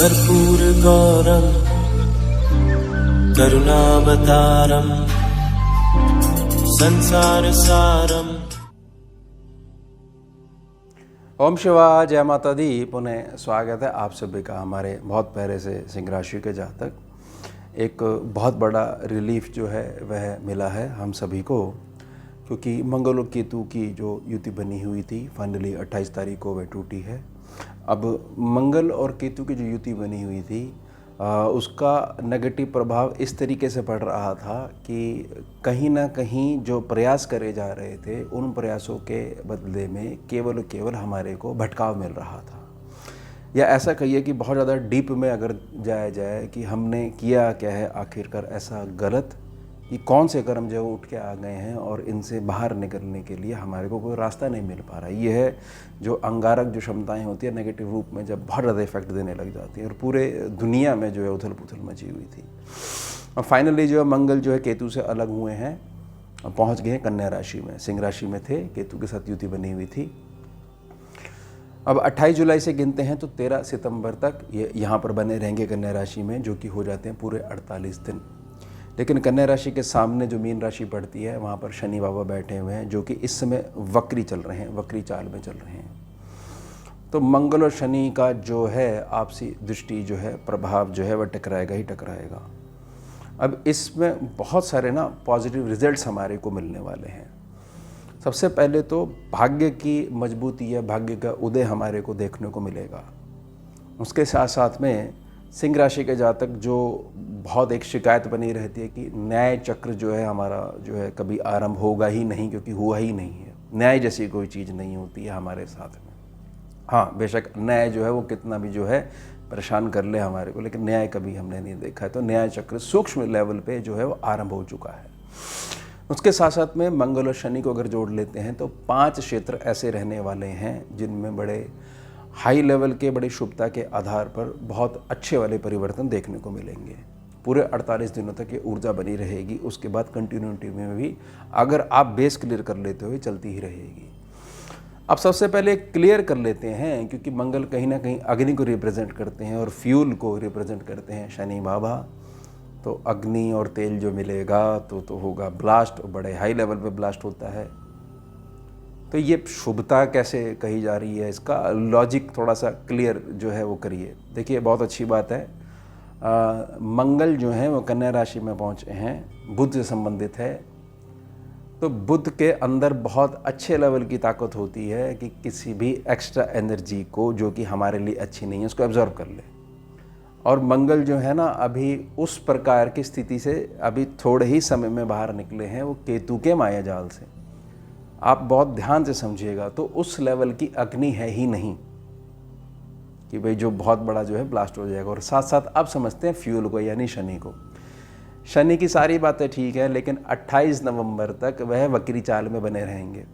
कर्पूरगौरं करुणावतारं संसारसारं। ओम शिवाय, जय माता दी। पुनः स्वागत है आप सभी का हमारे बहुत प्यारे से सिंह राशि के जातक। एक बहुत बड़ा रिलीफ जो है वह मिला है हम सभी को, क्योंकि मंगल और केतु की जो युति बनी हुई थी फाइनली 28 तारीख को वह टूटी है। अब मंगल और केतु की जो युति बनी हुई थी उसका नेगेटिव प्रभाव इस तरीके से पड़ रहा था कि कहीं ना कहीं जो प्रयास करे जा रहे थे उन प्रयासों के बदले में केवल हमारे को भटकाव मिल रहा था। या ऐसा कहिए कि बहुत ज़्यादा डीप में अगर जाया जाए कि हमने किया क्या है आखिरकार ऐसा गलत, कि कौन से कर्म जो उठ के आ गए हैं और इनसे बाहर निकलने के लिए हमारे को कोई रास्ता नहीं मिल पा रहा। ये है जो अंगारक जो क्षमताएं होती है नेगेटिव रूप में जब बहुत ज़्यादा इफेक्ट देने लग जाती है, और पूरे दुनिया में जो है उथल पुथल मची हुई थी। और फाइनली जो है मंगल जो है केतु से अलग हुए हैं, पहुँच गए हैं कन्या राशि में। सिंह राशि में थे, केतु के साथ युति बनी हुई थी। अब 28 जुलाई से गिनते हैं तो 13 सितंबर तक ये यहाँ पर बने रहेंगे कन्या राशि में, जो कि हो जाते हैं पूरे 48 दिन। लेकिन कन्या राशि के सामने जो मीन राशि पड़ती है वहाँ पर शनि बाबा बैठे हुए हैं, जो कि इस समय वक्री चल रहे हैं, वक्री चाल में चल रहे हैं। तो मंगल और शनि का जो है आपसी दृष्टि जो है प्रभाव जो है वह टकराएगा ही टकराएगा। अब इसमें बहुत सारे ना पॉजिटिव रिजल्ट्स हमारे को मिलने वाले हैं। सबसे पहले तो भाग्य की मजबूती या भाग्य का उदय हमारे को देखने को मिलेगा। उसके साथ साथ में सिंह राशि के जातक जो बहुत एक शिकायत बनी रहती है कि न्याय चक्र जो है हमारा जो है कभी आरंभ होगा ही नहीं, क्योंकि हुआ ही नहीं है। न्याय जैसी कोई चीज़ नहीं होती है हमारे साथ में। हाँ, बेशक न्याय जो है वो कितना भी जो है परेशान कर ले हमारे को, लेकिन न्याय कभी हमने नहीं देखा है। तो न्याय चक्र सूक्ष्म लेवल पे जो है वो आरंभ हो चुका है। उसके साथ साथ में मंगल और शनि को अगर जोड़ लेते हैं तो 5 क्षेत्र ऐसे रहने वाले हैं जिनमें बड़े हाई लेवल के, बड़ी शुभता के आधार पर बहुत अच्छे वाले परिवर्तन देखने को मिलेंगे। पूरे 48 दिनों तक ये ऊर्जा बनी रहेगी। उसके बाद कंटिन्यूटी में भी अगर आप बेस क्लियर कर लेते हो चलती ही रहेगी। अब सबसे पहले क्लियर कर लेते हैं, क्योंकि मंगल कहीं ना कहीं अग्नि को रिप्रेजेंट करते हैं और फ्यूल को रिप्रेजेंट करते हैं शनि बाबा। तो अग्नि और तेल जो मिलेगा तो होगा ब्लास्ट, बड़े हाई लेवल पे ब्लास्ट होता है। तो ये शुभता कैसे कही जा रही है, इसका लॉजिक थोड़ा सा क्लियर जो है वो करिए। देखिए बहुत अच्छी बात है, मंगल जो है वो कन्या राशि में पहुँचे हैं, बुध से संबंधित है। तो बुध के अंदर बहुत अच्छे लेवल की ताकत होती है कि किसी भी एक्स्ट्रा एनर्जी को जो कि हमारे लिए अच्छी नहीं है उसको एब्जॉर्ब कर ले। और मंगल जो है ना अभी उस प्रकार की स्थिति से अभी थोड़े ही समय में बाहर निकले हैं, वो केतु के माया जाल से। आप बहुत ध्यान से समझिएगा, तो उस लेवल की अग्नि है ही नहीं कि भाई जो बहुत बड़ा जो है ब्लास्ट हो जाएगा। और साथ साथ अब समझते हैं फ्यूल को, यानी शनि को। शनि की सारी बातें ठीक है, लेकिन 28 नवंबर तक वह वक्री चाल में बने रहेंगे।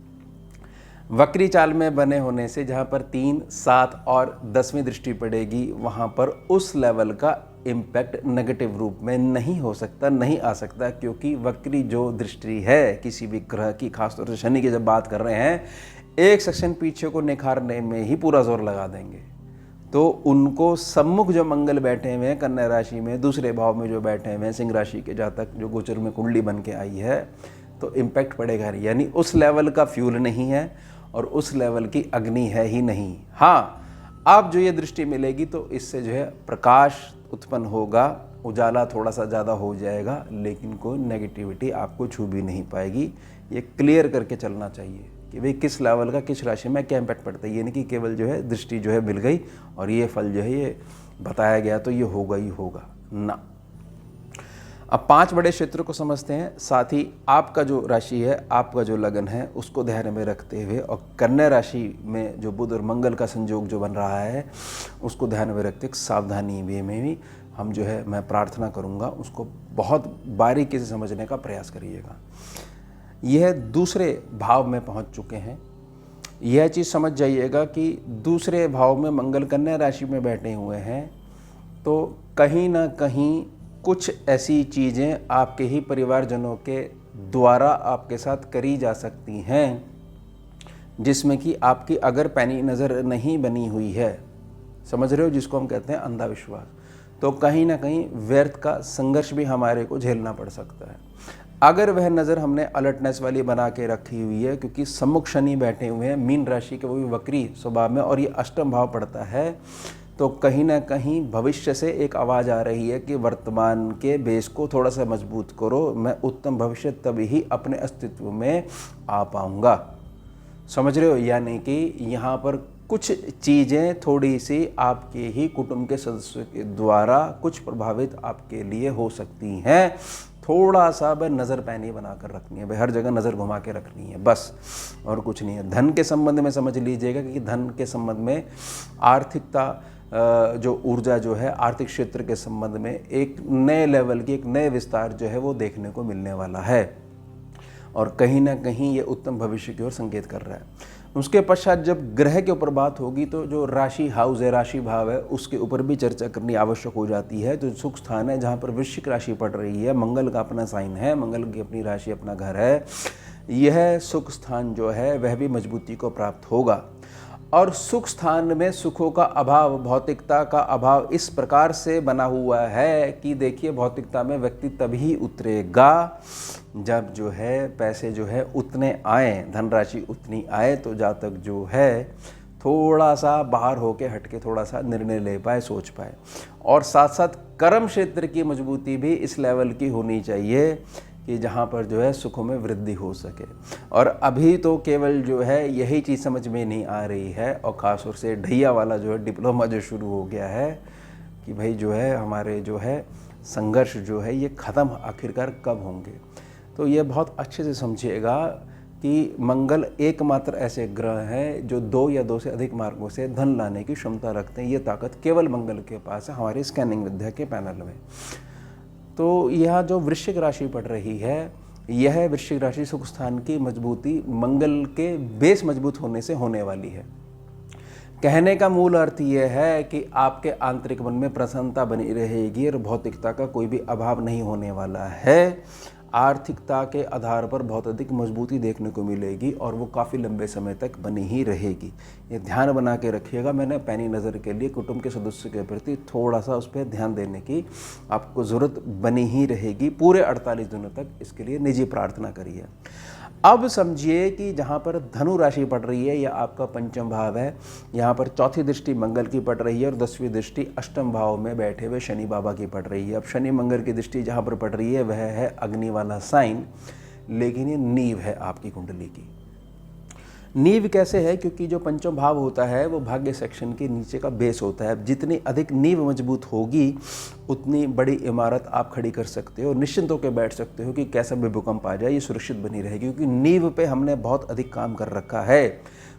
वक्री चाल में बने होने से जहाँ पर 3, 7 और 10वीं दृष्टि पड़ेगी, वहाँ पर उस लेवल का इम्पैक्ट नेगेटिव रूप में नहीं हो सकता, नहीं आ सकता, क्योंकि वक्री जो दृष्टि है किसी भी ग्रह की, खासतौर से शनि की जब बात कर रहे हैं, एक सेक्शन पीछे को निखारने में ही पूरा जोर लगा देंगे। तो उनको सम्मुख जो मंगल बैठे हुए हैं कन्या राशि में, दूसरे भाव में जो बैठे हुए हैं सिंह राशि के जातक, जो गोचर में कुंडली बन के आई है, तो इम्पैक्ट पड़ेगा नहीं। यानी उस लेवल का फ्यूल नहीं है और उस लेवल की अग्नि है ही नहीं। हाँ, अब जो ये दृष्टि मिलेगी तो इससे जो है प्रकाश उत्पन्न होगा, उजाला थोड़ा सा ज़्यादा हो जाएगा, लेकिन कोई नेगेटिविटी आपको छू भी नहीं पाएगी। ये क्लियर करके चलना चाहिए कि भाई किस लेवल का किस राशि में क्या इम्पैक्ट पड़ता है। ये नहीं कि केवल जो है दृष्टि जो है मिल गई और ये फल जो है ये बताया गया तो ये होगा ही होगा ना। अब 5 बड़े क्षेत्रों को समझते हैं, साथ ही आपका जो राशि है, आपका जो लगन है, उसको ध्यान में रखते हुए, और कन्या राशि में जो बुध और मंगल का संयोग जो बन रहा है उसको ध्यान में रखते हुए सावधानी वे में भी हम जो है मैं प्रार्थना करूँगा उसको बहुत बारीकी से समझने का प्रयास करिएगा। यह दूसरे भाव में पहुँच चुके हैं। यह चीज़ समझ जाइएगा कि दूसरे भाव में मंगल कन्या राशि में बैठे हुए हैं, तो कहीं ना कहीं कुछ ऐसी चीज़ें आपके ही परिवारजनों के द्वारा आपके साथ करी जा सकती हैं जिसमें कि आपकी अगर पैनी नज़र नहीं बनी हुई है, समझ रहे हो, जिसको हम कहते हैं अंधविश्वास। तो कहीं ना कहीं व्यर्थ का संघर्ष भी हमारे को झेलना पड़ सकता है। अगर वह नज़र हमने अलर्टनेस वाली बना के रखी हुई है, क्योंकि सम्मुख शनि बैठे हुए हैं मीन राशि के, वो भी वक्री स्वभाव में, और ये अष्टम भाव पड़ता है, तो कहीं ना कहीं भविष्य से एक आवाज़ आ रही है कि वर्तमान के बेस को थोड़ा सा मजबूत करो, मैं उत्तम भविष्य तभी ही अपने अस्तित्व में आ पाऊँगा। समझ रहे हो, यानी कि यहाँ पर कुछ चीज़ें थोड़ी सी आपके ही कुटुंब के सदस्यों के द्वारा कुछ प्रभावित आपके लिए हो सकती हैं। थोड़ा सा भाई नज़र पैनी बना कर रखनी है, भाई हर जगह नज़र घुमा के रखनी है बस, और कुछ नहीं है। धन के संबंध में समझ लीजिएगा कि धन के संबंध में आर्थिकता जो ऊर्जा जो है आर्थिक क्षेत्र के संबंध में एक नए लेवल की, एक नए विस्तार जो है वो देखने को मिलने वाला है, और कहीं ना कहीं ये उत्तम भविष्य की ओर संकेत कर रहा है। उसके पश्चात जब ग्रह के ऊपर बात होगी तो जो राशि हाउस है, राशि भाव है, उसके ऊपर भी चर्चा करनी आवश्यक हो जाती है। जो सुख स्थान है जहाँ पर वृश्चिक राशि पड़ रही है, मंगल का अपना साइन है, मंगल की अपनी राशि, अपना घर है, यह सुख स्थान जो है वह भी मजबूती को प्राप्त होगा। और सुख स्थान में सुखों का अभाव, भौतिकता का अभाव इस प्रकार से बना हुआ है कि देखिए भौतिकता में व्यक्ति तभी उतरेगा जब जो है पैसे जो है उतने आए, धनराशि उतनी आए, तो जातक जो है थोड़ा सा बाहर होके हटके थोड़ा सा निर्णय ले पाए, सोच पाए। और साथ साथ कर्म क्षेत्र की मजबूती भी इस लेवल की होनी चाहिए कि जहाँ पर जो है सुखों में वृद्धि हो सके। और अभी तो केवल जो है यही चीज़ समझ में नहीं आ रही है, और ख़ास तौर से ढैया वाला जो है डिप्लोमा जो शुरू हो गया है कि भाई जो है हमारे जो है संघर्ष जो है ये ख़त्म आखिरकार कब होंगे। तो ये बहुत अच्छे से समझिएगा कि मंगल एकमात्र ऐसे ग्रह हैं जो 2 या 2 से अधिक मार्गों से धन लाने की क्षमता रखते हैं। ये ताकत केवल मंगल के पास है हमारी स्कैनिंग विद्या के पैनल में। तो यह जो वृश्चिक राशि पड़ रही है, यह वृश्चिक राशि सुख स्थान की मजबूती मंगल के बेस मजबूत होने से होने वाली है। कहने का मूल अर्थ यह है कि आपके आंतरिक मन में प्रसन्नता बनी रहेगी और भौतिकता का कोई भी अभाव नहीं होने वाला है। आर्थिकता के आधार पर बहुत अधिक मजबूती देखने को मिलेगी और वो काफ़ी लंबे समय तक बनी ही रहेगी। ये ध्यान बना के रखिएगा। मैंने पैनी नज़र के लिए कुटुंब के सदस्यों के प्रति थोड़ा सा उस पर ध्यान देने की आपको ज़रूरत बनी ही रहेगी। पूरे 48 दिनों तक इसके लिए निजी प्रार्थना करिए। अब समझिए कि जहाँ पर धनु राशि पड़ रही है, यह आपका पंचम भाव है। यहाँ पर चौथी दृष्टि मंगल की पड़ रही है और 10वीं दृष्टि अष्टम भाव में बैठे हुए शनि बाबा की पड़ रही है। अब शनि मंगल की दृष्टि जहाँ पर पड़ रही है वह है अग्नि वाला साइन, लेकिन ये नींव है आपकी कुंडली की। नींव कैसे है? क्योंकि जो पंचम भाव होता है वो भाग्य सेक्शन के नीचे का बेस होता है। जितनी अधिक नींव मजबूत होगी उतनी बड़ी इमारत आप खड़ी कर सकते हो, निश्चिंत होकर बैठ सकते हो कि कैसा भी भूकंप आ जाए ये सुरक्षित बनी रहेगी, क्योंकि नींव पे हमने बहुत अधिक काम कर रखा है।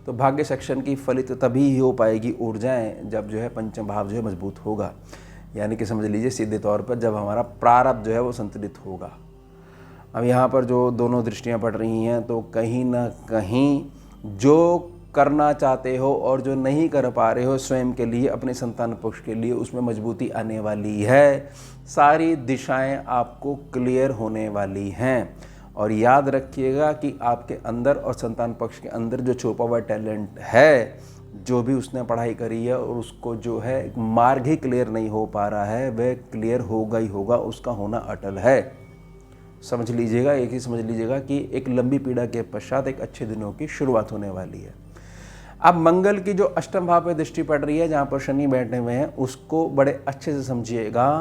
तो भाग्य सेक्शन की फलित तभी हो पाएगी ऊर्जाएँ जब जो है पंचम भाव जो है मजबूत होगा, यानी कि समझ लीजिए सीधे तौर पर जब हमारा प्रारब्ध जो है वो संतुलित होगा। अब यहाँ पर जो दोनों दृष्टियाँ पड़ रही हैं तो कहीं ना कहीं जो करना चाहते हो और जो नहीं कर पा रहे हो स्वयं के लिए, अपने संतान पक्ष के लिए, उसमें मजबूती आने वाली है। सारी दिशाएं आपको क्लियर होने वाली हैं। और याद रखिएगा कि आपके अंदर और संतान पक्ष के अंदर जो छुपा हुआ टैलेंट है, जो भी उसने पढ़ाई करी है और उसको जो है मार्ग ही क्लियर नहीं हो पा रहा है, वह क्लियर होगा ही होगा, उसका होना अटल है। समझ लीजिएगा, एक ही समझ लीजिएगा कि एक लंबी पीड़ा के पश्चात एक अच्छे दिनों की शुरुआत होने वाली है। अब मंगल की जो अष्टम भाव पे दृष्टि पड़ रही है, जहाँ पर शनि बैठे हुए हैं, उसको बड़े अच्छे से समझिएगा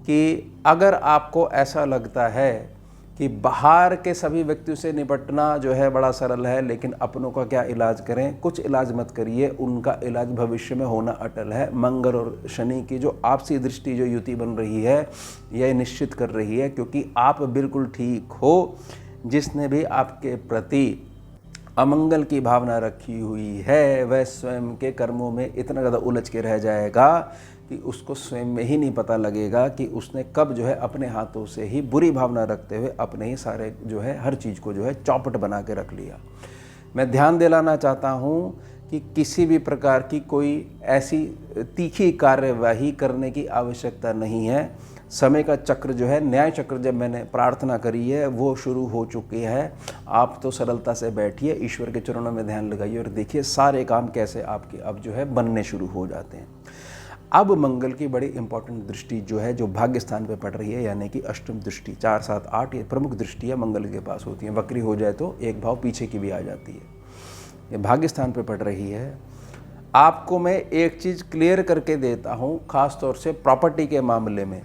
कि अगर आपको ऐसा लगता है कि बाहर के सभी व्यक्तियों से निपटना जो है बड़ा सरल है, लेकिन अपनों का क्या इलाज करें, कुछ इलाज मत करिए, उनका इलाज भविष्य में होना अटल है। मंगल और शनि की जो आपसी दृष्टि जो युति बन रही है, यह निश्चित कर रही है क्योंकि आप बिल्कुल ठीक हो। जिसने भी आपके प्रति अमंगल की भावना रखी हुई है वह स्वयं के कर्मों में इतना ज़्यादा उलझ के रह जाएगा कि उसको स्वयं में ही नहीं पता लगेगा कि उसने कब जो है अपने हाथों से ही बुरी भावना रखते हुए अपने ही सारे जो है हर चीज़ को जो है चौपट बना के रख लिया। मैं ध्यान दिलाना चाहता हूँ कि किसी भी प्रकार की कोई ऐसी तीखी कार्यवाही करने की आवश्यकता नहीं है। समय का चक्र जो है, न्याय चक्र जब मैंने प्रार्थना करी है वो शुरू हो चुकी है। आप तो सरलता से बैठिए, ईश्वर के चरणों में ध्यान लगाइए और देखिए सारे काम कैसे आपके अब जो है बनने शुरू हो जाते हैं। अब मंगल की बड़ी इंपॉर्टेंट दृष्टि जो है, जो भाग्य स्थान पे पड़ रही है, यानी कि अष्टम दृष्टि 4, 7, 8 ये प्रमुख दृष्टियाँ मंगल के पास होती हैं। वक्री हो जाए तो एक भाव पीछे की भी आ जाती है। ये भाग्य स्थान पे पड़ रही है। आपको मैं एक चीज़ क्लियर करके देता हूँ, ख़ास तौर से प्रॉपर्टी के मामले में।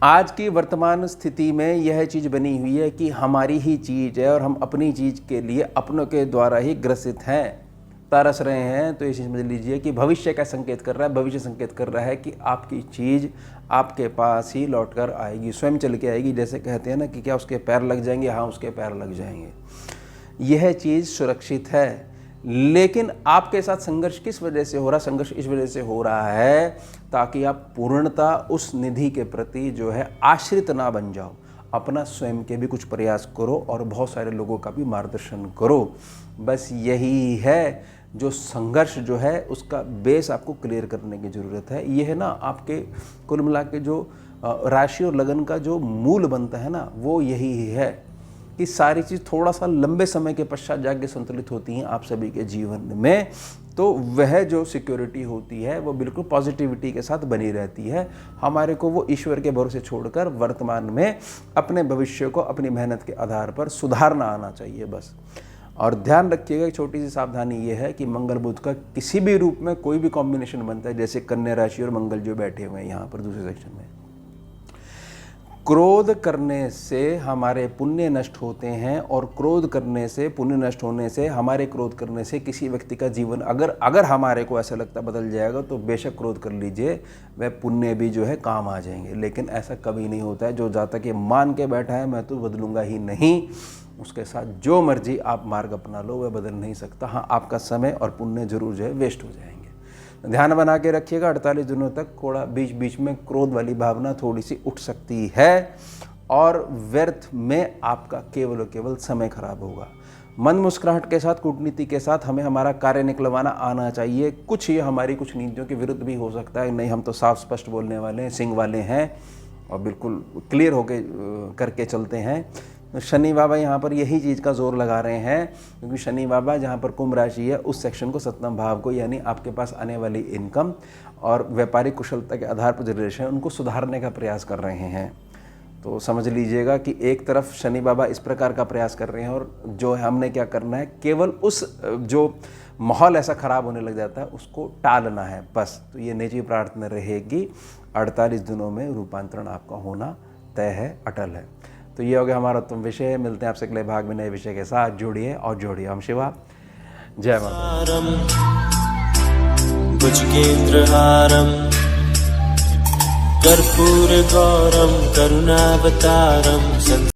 आज की वर्तमान स्थिति में यह चीज़ बनी हुई है कि हमारी ही चीज़ है और हम अपनी चीज़ के लिए अपनों के द्वारा ही ग्रसित हैं, तरस रहे हैं। तो ये चीज़ समझ लीजिए कि भविष्य का संकेत कर रहा है। भविष्य संकेत कर रहा है कि आपकी चीज़ आपके पास ही लौट कर आएगी, स्वयं चल के आएगी। जैसे कहते हैं ना कि क्या उसके पैर लग जाएंगे? हाँ, उसके पैर लग जाएंगे। यह चीज़ सुरक्षित है। लेकिन आपके साथ संघर्ष किस वजह से हो रहा है? संघर्ष इस वजह से हो रहा है ताकि आप पूर्णता उस निधि के प्रति जो है आश्रित ना बन जाओ। अपना स्वयं के भी कुछ प्रयास करो और बहुत सारे लोगों का भी मार्गदर्शन करो। बस यही है जो संघर्ष जो है उसका बेस आपको क्लियर करने की ज़रूरत है। ये है ना आपके कुल मिला के जो राशि और लगन का जो मूल बनता है ना, वो यही है कि सारी चीज़ थोड़ा सा लंबे समय के पश्चात जाके संतुलित होती हैं आप सभी के जीवन में। तो वह जो सिक्योरिटी होती है वो बिल्कुल पॉजिटिविटी के साथ बनी रहती है। हमारे को वो ईश्वर के भरोसे छोड़कर वर्तमान में अपने भविष्य को अपनी मेहनत के आधार पर सुधारना आना चाहिए बस। और ध्यान रखिएगा, एक छोटी सी सावधानी ये है कि मंगल बुध का किसी भी रूप में कोई भी कॉम्बिनेशन बनता है, जैसे कन्या राशि और मंगल जो बैठे हुए हैं यहाँ पर दूसरे सेक्शन में, क्रोध करने से हमारे पुण्य नष्ट होते हैं और क्रोध करने से, पुण्य नष्ट होने से, हमारे क्रोध करने से किसी व्यक्ति का जीवन अगर हमारे को ऐसा लगता बदल जाएगा तो बेशक क्रोध कर लीजिए, वह पुण्य भी जो है काम आ जाएंगे। लेकिन ऐसा कभी नहीं होता है। जो जातक ये मान के बैठा है मैं तो बदलूंगा ही नहीं, उसके साथ जो मर्जी आप मार्ग अपना लो, वह बदल नहीं सकता। हाँ, आपका समय और पुण्य जरूर जो है वेस्ट हो जाएंगे। ध्यान बना के रखिएगा। 48 दिनों तक थोड़ा बीच बीच में क्रोध वाली भावना थोड़ी सी उठ सकती है और व्यर्थ में आपका केवल और केवल समय खराब होगा। मन मुस्कुराहट के साथ, कूटनीति के साथ हमें हमारा कार्य निकलवाना आना चाहिए। कुछ ये हमारी कुछ नीतियों के विरुद्ध भी हो सकता है। नहीं, हम तो साफ स्पष्ट बोलने वाले हैं, सिंह वाले हैं और बिल्कुल क्लियर होके करके चलते हैं। शनि बाबा यहाँ पर यही चीज़ का जोर लगा रहे हैं, क्योंकि शनि बाबा जहाँ पर कुंभ राशि है उस सेक्शन को, सप्तम भाव को, यानी आपके पास आने वाली इनकम और व्यापारिक कुशलता के आधार पर जो रिलेशन है उनको सुधारने का प्रयास कर रहे हैं। तो समझ लीजिएगा कि एक तरफ शनि बाबा इस प्रकार का प्रयास कर रहे हैं और जो हमने क्या करना है, केवल उस जो माहौल ऐसा ख़राब होने लग जाता है उसको टालना है बस। तो ये निजी प्रार्थना रहेगी, 48 दिनों में रूपांतरण आपका होना तय है, अटल है। तो ये हो गया हमारा उत्तम विषय। मिलते हैं आपसे अगले भाग में नए विषय के साथ। जुड़िए और जोड़िए। हम शिवा, जय माता। भुजगेन्द्रहारं कर्पूरगौरं करुणावतारं